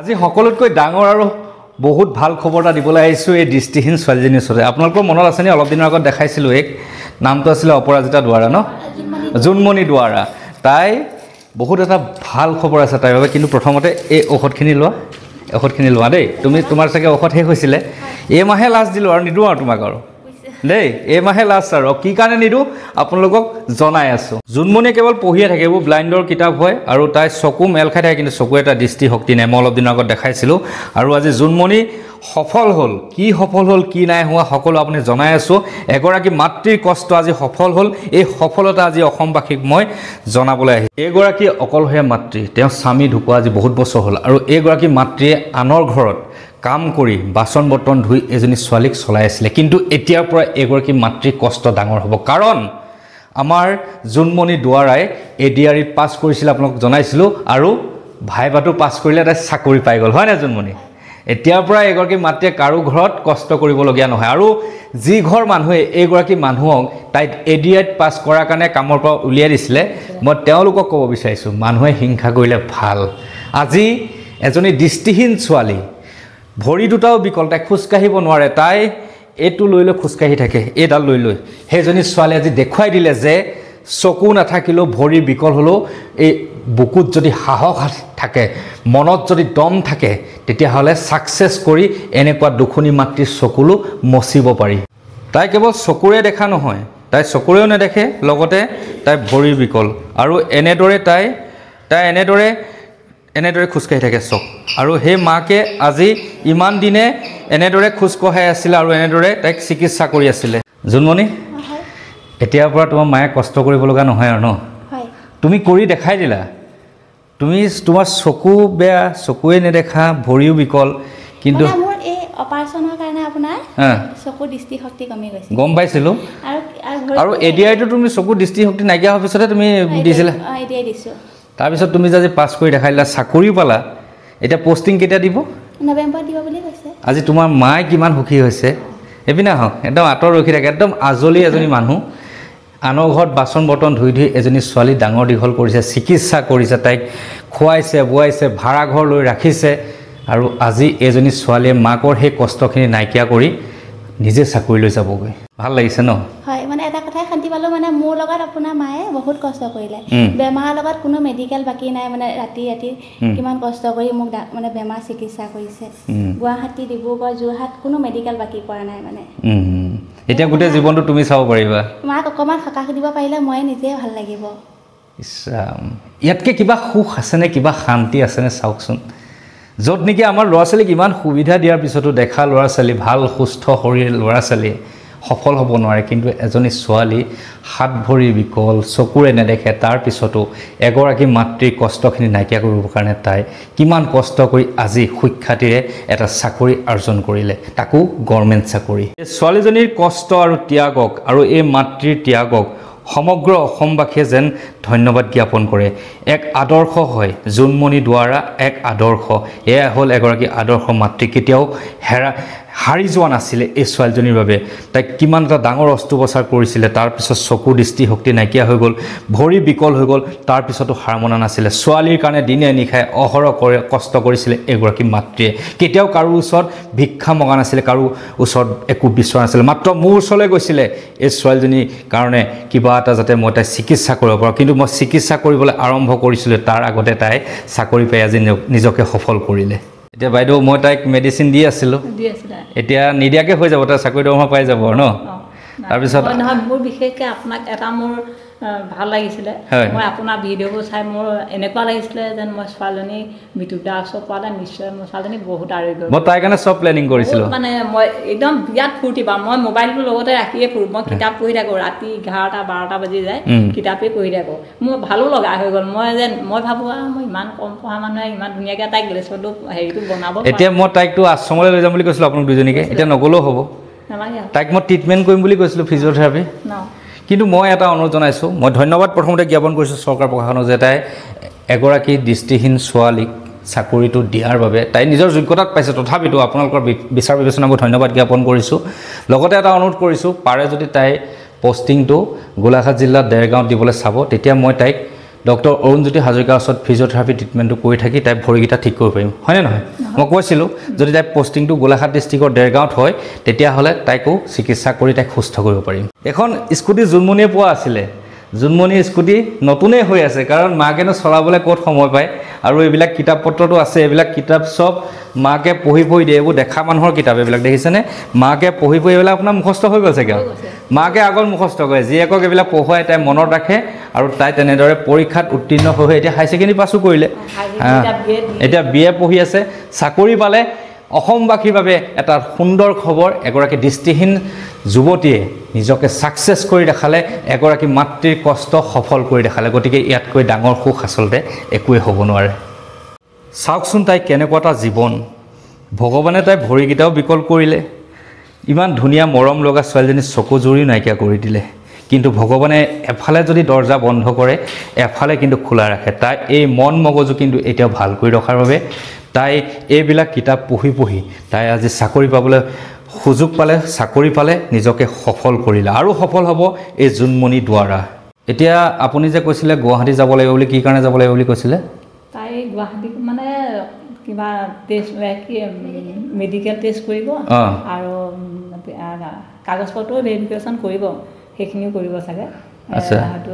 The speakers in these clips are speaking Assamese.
আজি সকলোতকৈ ডাঙৰ আৰু বহুত ভাল খবৰ এটা দিবলৈ আহিছোঁ এই দৃষ্টিহীন ছোৱালীজনীৰ ওচৰতে। আপোনালোকৰ মনত আছেনে অলপ দিনৰ আগত দেখাইছিলোঁ এক নামটো আছিলে অপৰাজিতা দুৱাৰা ন জোনমণি দুৱাৰা। তাই বহুত এটা ভাল খবৰ আছে তাইৰ বাবে, কিন্তু প্ৰথমতে এই ঔষধখিনি লোৱা দেই। তোমাৰ চাগে ঔষধ শেষ হৈছিলে, এই মাহে লাষ্ট দিলোঁ আৰু নিদিওঁ আৰু তোমাক আৰু দেই, এই মাহে লাষ্ট আৰু কি কাৰণে নিদিওঁ আপোনালোকক জনাই আছোঁ। জোনমণিয়ে কেৱল পঢ়িয়ে থাকে, এইবোৰ ব্লাইণ্ডৰ কিতাপ হয় আৰু তাই চকু মেল খাই থাকে, কিন্তু চকু এটা দৃষ্টিশক্তি নাই। মই অলপ দিনৰ আগত দেখাইছিলোঁ আৰু আজি জোনমণি সফল হ'ল। কি সফল হ'ল কি নাই হোৱা সকলো আপুনি জনাই আছোঁ। এগৰাকী মাতৃৰ কষ্ট আজি সফল হ'ল, এই সফলতা আজি অসমবাসীক মই জনাবলৈ আহিছোঁ। এইগৰাকী অকলশৰীয়া মাতৃ, তেওঁৰ স্বামী ঢুকুৱা আজি বহুত বছৰ হ'ল আৰু এইগৰাকী মাতৃয়ে আনৰ ঘৰত কাম কৰি বাচন বৰ্তন ধুই এজনী ছোৱালীক চলাই আছিলে, কিন্তু এতিয়াৰ পৰা এগৰাকী মাতৃৰ কষ্ট ডাঙৰ হ'ব। কাৰণ আমাৰ জোনমণি দুৱাৰাই ADREত পাছ কৰিছিলে, আপোনালোক জনাইছিলোঁ, আৰু ভাইভাটো পাছ কৰিলে তাই চাকৰি পাই গ'ল, হয় নাই জোনমণি? এতিয়াৰ পৰা এগৰাকী মাতৃয়ে কাৰো ঘৰত কষ্ট কৰিবলগীয়া নহয়। আৰু যি ঘৰ মানুহে এইগৰাকী মানুহক তাইক ADREত পাছ কৰাৰ কাৰণে কামৰ পৰা উলিয়াই দিছিলে, মই তেওঁলোকক ক'ব বিচাৰিছোঁ মানুহে হিংসা কৰিলে ভাল। আজি এজনী দৃষ্টিহীন ছোৱালী, ভৰি দুটাও বিকল, তাই খোজকাঢ়িব নোৱাৰে, তাই এইটো লৈ খোজকাঢ়ি থাকে, এইডাল লৈ সেইজনী ছোৱালী আজি দেখুৱাই দিলে যে চকু নাথাকিলেও ভৰি বিকল হ'লেও এই বুকুত যদি সাহস থাকে, মনত যদি দম থাকে, তেতিয়াহ'লে ছাকচেছ কৰি এনেকুৱা দুখনি মাতৃৰ চকুলো মচিব পাৰি। তাই কেৱল চকুৰে দেখা নহয়, তাই চকুৰেও নেদেখে, লগতে তাই ভৰি বিকল আৰু এনেদৰে তাই এনেদৰে খোজকাঢ়ি থাকে চক। আৰু সেই মাকে আজি ইমান দিনে এনেদৰে খোজ কঢ়াই আছিলে আৰু এনেদৰে তাইক চিকিৎসা কৰি আছিলে। জোনমণি, এতিয়াৰ পৰা তোমাৰ মায়ে কষ্ট কৰিব লগা নহয় আৰু ন? তুমি কৰি দেখাই দিলা। তোমাৰ চকু বেয়া, চকুৱে নেদেখা, ভৰিও বিকল, কিন্তু অপাৰেশ্যনৰ কাৰণে আপোনাৰ চকু দৃষ্টিশক্তি কমি গৈছে, গম পাইছিলোঁ। আৰু ADREটো তুমি চকু দৃষ্টিশক্তি নাইকিয়া হোৱাৰ পিছতে তুমি দিছিলা? দিছোঁ। তাৰপিছত তুমি যদি পাছ কৰি দেখাই দিলা, চাকৰিও পালা, এতিয়া পষ্টিং কেতিয়া দিব? নৱেম্বৰত দিব বুলি কৈছে। আজি তোমাৰ মায়ে কিমান সুখী হৈছে, এইপিনে আহক, একদম আঁতৰ ৰখি থাকে, একদম আজলি এজনী মানুহ, আনৰ ঘৰত বাচন বৰ্তন ধুই এজনী ছোৱালী ডাঙৰ দীঘল কৰিছে, চিকিৎসা কৰিছে, তাইক খুৱাইছে বোৱাইছে, ভাড়া ঘৰ লৈ ৰাখিছে, আৰু আজি এজনী ছোৱালীয়ে মাকৰ সেই কষ্টখিনি নাইকিয়া কৰি নিজে চাকৰি লৈ যাবগৈ। ভাল লাগিছে ন? হয়, মানে এটা কথাই শান্তি পালোঁ, মানে মোৰ লগত আপোনাৰ মায়ে বহুত কষ্ট কৰিলে, বেমাৰৰ লগত কোনো মেডিকেল বাকী নাই, মানে ৰাতি কিমান কষ্ট কৰি মোক মানে বেমাৰ চিকিৎসা কৰিছে। গুৱাহাটী, ডিব্ৰুগড়, যোৰহাট কোনো মেডিকেল বাকী কৰা নাই মানে। এতিয়া গোটেই জীৱনটো তুমি চাব পাৰিবা। মাক অকণমান সকাহ দিব পাৰিলে মই নিজে ভাল লাগিব। ইয়াতকৈ কিবা সুখ আছেনে, কিবা শান্তি আছেনে চাওকচোন। য'ত নেকি আমাৰ ল'ৰা ছোৱালীক ইমান সুবিধা দিয়াৰ পিছতো দেখা ল'ৰা ছোৱালী, ভাল সুস্থ শৰীৰ ল'ৰা ছোৱালীয়ে সফল হ'ব নোৱাৰে, কিন্তু এজনী ছোৱালী হাত ভৰি বিকল, চকুৰে নেদেখে, তাৰপিছতো এগৰাকী মাতৃৰ কষ্টখিনি নাইকিয়া কৰিবৰ কাৰণে তাই কিমান কষ্ট কৰি আজি সুখ্যাতিৰে এটা চাকৰি অৰ্জন কৰিলে, তাকো গভৰ্ণমেণ্ট চাকৰি। এই ছোৱালীজনীৰ কষ্ট আৰু ত্যাগক আৰু এই মাতৃৰ ত্যাগক সমগ্ৰ অসমবাসীয়ে যেন ধন্যবাদ জ্ঞাপন কৰে। এক আদৰ্শ হয় জোনমণি দুৱাৰা, এক আদৰ্শ। এয়া হ'ল এগৰাকী আদৰ্শ মাতৃ, কেতিয়াও হাৰি যোৱা নাছিলে এই ছোৱালীজনীৰ বাবে। তাইক কিমান এটা ডাঙৰ অস্ত্ৰোপচাৰ কৰিছিলে, তাৰপিছত চকু দৃষ্টিশক্তি নাইকিয়া হৈ গ'ল, ভৰি বিকল হৈ গ'ল, তাৰপিছতো হাৰ মনা নাছিলে। ছোৱালীৰ কাৰণে দিনে নিশাই অহৰহ কষ্ট কৰিছিলে এগৰাকী মাতৃয়ে। কেতিয়াও কাৰো ওচৰত ভিক্ষা মগা নাছিলে, কাৰো ওচৰত একো বিচৰা নাছিলে, মাত্ৰ মোৰ ওচৰলৈ গৈছিলে এই ছোৱালীজনীৰ কাৰণে কিবা এটা যাতে মই তাইক চিকিৎসা কৰিব পাৰোঁ। কিন্তু মই চিকিৎসা কৰিবলৈ আৰম্ভ কৰিছিলোঁ, তাৰ আগতে তাই চাকৰি পাই আজি নিজকে সফল কৰিলে। এতিয়া বাইদেউ, মই তাইক মেডিচিন দি আছিলোঁ, এতিয়া নিদিয়াকৈ হৈ যাব, তাই চাকৰি দৰমহা পাই যাব আৰু ন? তাৰপিছত নহয়, মোৰ বিশেষকৈ আপোনাক এটা মোৰ ভাল লাগিছিলে, মই আপোনাৰ ভিডিঅ'বোৰ চাই মোৰ এনেকুৱা লাগিছিলে যেন মই ছোৱালীজনী মৃত্যুতা ওচৰ পোৱালে নিশ্চয় মোৰ ছোৱালীজনী বহুত আৰোগ্য। মই তাইৰ কাৰণে চব প্লেনিং কৰিছিলোঁ, মানে মই একদম বিৰাট ফূৰ্তি পাওঁ। মই মোবাইলটো লগতে ৰাখিয়ে ফুৰোঁ, মই কিতাপ পঢ়ি থাকোঁ, ৰাতি 11-12 বাজি যায়, কিতাপেই পঢ়ি থাকোঁ। মোৰ ভালো লগা হৈ গ'ল। মই ভাবোঁ মই ইমান কম পঢ়া মানুহে ইমান ধুনীয়াকৈ তাইক গ্লেছৰটো হেৰিটো বনাব। এতিয়া মই তাইকতো আশ্ৰমলৈ লৈ যাম বুলি কৈছিলোঁ আপোনাক দুজনীকে, এতিয়া নগ'লেও হ'ব। তাইক মই ট্ৰিটমেণ্ট কৰিম বুলি কৈছিলোঁ, ফিজিঅ'থেৰাপি। কিন্তু মই এটা অনুৰোধ জনাইছোঁ, মই ধন্যবাদ প্ৰথমতে জ্ঞাপন কৰিছোঁ চৰকাৰ প্ৰশাসনক যে তাই এগৰাকী দৃষ্টিহীন ছোৱালীক চাকৰিটো দিয়াৰ বাবে। তাই নিজৰ যোগ্যতাত পাইছে, তথাপিতো আপোনালোকৰ বিচাৰ বিবেচনাবোৰ ধন্যবাদ জ্ঞাপন কৰিছোঁ। লগতে এটা অনুৰোধ কৰিছোঁ, পাৰে যদি তাই পষ্টিংটো গোলাঘাট জিলাত দেৰগাঁৱত দিবলৈ চাব, তেতিয়া মই তাইক ডক্টৰ অৰুণজ্যোতি হাজৰিকাৰ ওচৰত ফিজিঅ'থেৰাপি ট্ৰিটমেণ্টটো কৰি থাকি তাই ভৰিকেইটা ঠিক কৰিব পাৰিম হয়নে নহয় মই কৈছিলোঁ যদি তাই পষ্টিংটো গোলাঘাট ডিষ্ট্ৰিক্টৰ দেৰগাঁৱত হয় তেতিয়াহ'লে তাইকো চিকিৎসা কৰি তাইক সুস্থ কৰিব পাৰিম এখন স্কুটি জোনমণিয়ে পোৱা আছিলে জোনমণি স্কুটি নতুনেই হৈ আছে কাৰণ মাকেনো চলাবলৈ ক'ত সময় পায় আৰু এইবিলাক কিতাপ পত্ৰটো আছে এইবিলাক কিতাপ চব মাকে পঢ়ি দিয়ে এইবোৰ দেখা মানুহৰ কিতাপ এইবিলাক দেখিছেনে মাকে পঢ়ি এইবিলাক আপোনাৰ মুখস্থ হৈ গ'ল চাগে মাকে আগত মুখস্থ কৰে জীয়েকক এইবিলাক পঢ়ুৱাই তাই মনত ৰাখে আৰু তাই তেনেদৰে পৰীক্ষাত উত্তীৰ্ণ হৈ এতিয়া হাই ছেকেণ্ডেৰী পাছো কৰিলে এতিয়া BA পঢ়ি আছে চাকৰি পালে অসমবাসীৰ বাবে এটা সুন্দৰ খবৰ এগৰাকী দৃষ্টিহীন যুৱতীয়ে নিজকে সাকসেস কৰি দেখালে এগৰাকী মাতৃৰ কষ্ট সফল কৰি দেখালে গতিকে ইয়াতকৈ ডাঙৰ সুখ আচলতে একোৱে হ'ব নোৱাৰে চাওকচোন তাই কেনেকুৱা এটা জীৱন ভগৱানে তাই ভৰিকেইটাও বিকল কৰিলে ইমান ধুনীয়া মৰম লগা ছোৱালীজনী চকু জুৰি নাইকিয়া কৰি দিলে কিন্তু ভগৱানে এফালে যদি দৰ্জা বন্ধ কৰে এফালে কিন্তু খোলা ৰাখে তাই এই মন মগজু কিন্তু এতিয়াও ভাল কৰি ৰখাৰ বাবে তাই এইবিলাক কিতাপ পঢ়ি তাই আজি চাকৰি পাবলৈ সুযোগ পালে চাকৰি পালে নিজকে সফল কৰিলে আৰু সফল হ'ব এই জোনমণি দুৱাৰা এতিয়া আপুনি যে কৈছিলে গুৱাহাটী যাব লাগিব বুলি কি কাৰণে যাব লাগিব বুলি কৈছিলে তাই গুৱাহাটী মানে কিবা টেষ্ট কি মেডিকেল টেষ্ট কৰিব আৰু কাগজপত্ৰ ভেৰিফিকেশ্যন কৰিব সেইখিনিও কৰিব চাগে আচ্ছা হয়তো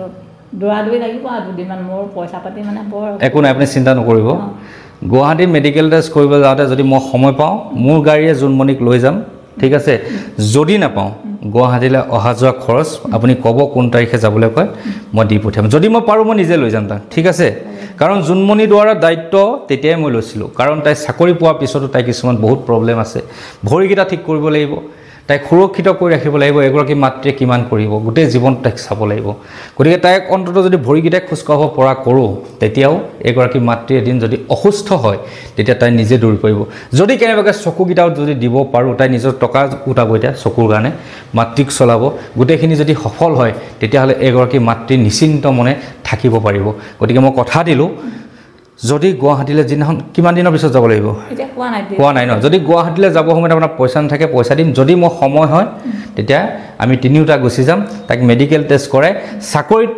দৌৰা-দৌৰি লাগিব আৰু দুদিনমান মোৰ পইচা পাতি মানে বৰ একো নাই আপুনি চিন্তা নকৰিব গুৱাহাটী মেডিকেল টেষ্ট কৰিব যাওঁতে যদি মই সময় পাওঁ মোৰ গাড়ীয়ে জোনমণিক লৈ যাম ঠিক আছে যদি নাপাওঁ গুৱাহাটীলৈ অহা যোৱা খৰচ আপুনি ক'ব কোন তাৰিখে যাবলৈ কয় মই দি পঠিয়াম যদি মই পাৰোঁ মই নিজে লৈ যাম তাক ঠিক আছে কাৰণ জোনমণি দুৱাৰা দায়িত্ব তেতিয়াই মই লৈছিলোঁ কাৰণ তাই চাকৰি পোৱাৰ পিছতো তাই কিছুমান বহুত প্ৰব্লেম আছে ভৰিকেইটা ঠিক কৰিব লাগিব তাইক সুৰক্ষিত কৰি ৰাখিব লাগিব এগৰাকী মাতৃয়ে কিমান কৰিব গোটেই জীৱন তাইক চাব লাগিব গতিকে তাইক অন্তত যদি ভৰিকেইটাই খোজকাঢ়িব পৰা কৰোঁ তেতিয়াও এগৰাকী মাতৃ এদিন যদি অসুস্থ হয় তেতিয়া তাই নিজে দৌৰি পৰিব যদি কেনেবাকৈ চকুকেইটাও যদি দিব পাৰোঁ তাই নিজৰ টকা উঠাব এতিয়া চকুৰ কাৰণে মাতৃক চলাব গোটেইখিনি যদি সফল হয় তেতিয়াহ'লে এগৰাকী মাতৃ নিশ্চিন্ত মনে থাকিব পাৰিব গতিকে মই কথা দিলোঁ যদি গুৱাহাটীলৈ যিদিনাখন কিমান দিনৰ পিছত যাব লাগিব কোৱা নাই ন যদি গুৱাহাটীলৈ যাব সময়ত আপোনাৰ পইচা নাথাকে পইচা দিম যদি মোৰ সময় হয় তেতিয়া আমি তিনিওটা গুচি যাম তাক মেডিকেল টেষ্ট কৰাই চাকৰিত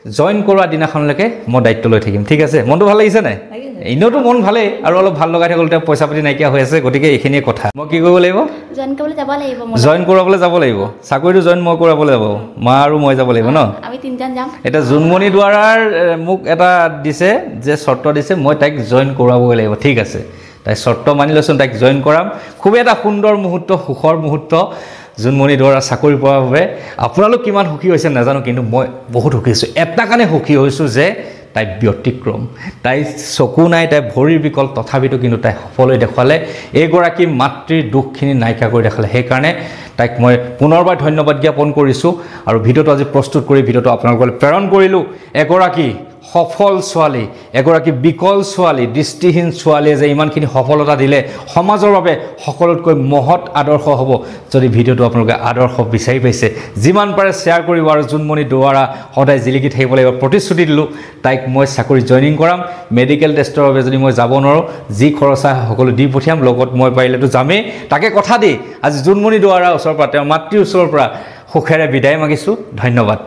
জইন কৰোৱা দিনাখনলৈকে মই দায়িত্ব লৈ থাকিম ঠিক আছে মনটো ভাল লাগিছে নাই এনেওতো মন ভালেই আৰু অলপ ভাল লগাই থাকিলে পইচা পাতি নাইকিয়া হৈ আছে গতিকে এইখিনিয়ে কথা মই কি কৰিব লাগিব জইন কৰাবলৈ যাব লাগিব চাকৰিটো জইন মই কৰাবলৈ যাব মা আৰু মই যাব লাগিব ন আমি তিনিজন যাম এটা জোনমণি দুৱাৰাৰ মোক এটা দিছে যে চৰ্ত দিছে মই তাইক জইন কৰাবই লাগিব ঠিক আছে তাই চৰ্ত মানি লৈছোঁ তাইক জইন কৰাম খুবেই এটা সুন্দৰ মুহূৰ্ত সুখৰ মুহূৰ্ত জোনমণি দুৱাৰা চাকৰি পোৱাৰ বাবে আপোনালোক কিমান সুখী হৈছে নাজানো কিন্তু মই বহুত সুখী হৈছোঁ এটা কাৰণে সুখী হৈছোঁ যে তাই ব্যতিক্ৰম তাই চকু নাই তাই ভৰিৰ বিকল তথাপিতো কিন্তু তাই সফল হৈ দেখুৱালে এইগৰাকী মাতৃৰ দুখখিনি নাইকিয়া কৰি দেখালে সেইকাৰণে তাইক মই পুনৰবাৰ ধন্যবাদ জ্ঞাপন কৰিছোঁ আৰু ভিডিঅ'টো আজি প্ৰস্তুত কৰি ভিডিঅ'টো আপোনালোকলৈ প্ৰেৰণ কৰিলোঁ এগৰাকী সফল ছোৱালী এগৰাকী বিকল ছোৱালী দৃষ্টিহীন ছোৱালীয়ে যে ইমানখিনি সফলতা দিলে সমাজৰ বাবে সকলোতকৈ মহৎ আদৰ্শ হ'ব যদি ভিডিঅ'টো আপোনালোকে আদৰ্শ বিচাৰি পাইছে যিমান পাৰে শ্বেয়াৰ কৰিব আৰু জোনমণি দুৱাৰা সদায় জিলিকি থাকিব লাগিব প্ৰতিশ্ৰুতি দিলোঁ তাইক মই চাকৰি জইনিং কৰাম মেডিকেল টেষ্টৰ বাবে যদি মই যাব নোৱাৰোঁ যি খৰচ হয় সকলো দি পঠিয়াম লগত মই পাৰিলেতো যামেই তাকে কথা দি আজি জোনমণি দুৱাৰা ওচৰৰ পৰা তেওঁৰ মাতৃৰ ওচৰৰ পৰা সুখেৰে বিদায় মাগিছোঁ ধন্যবাদ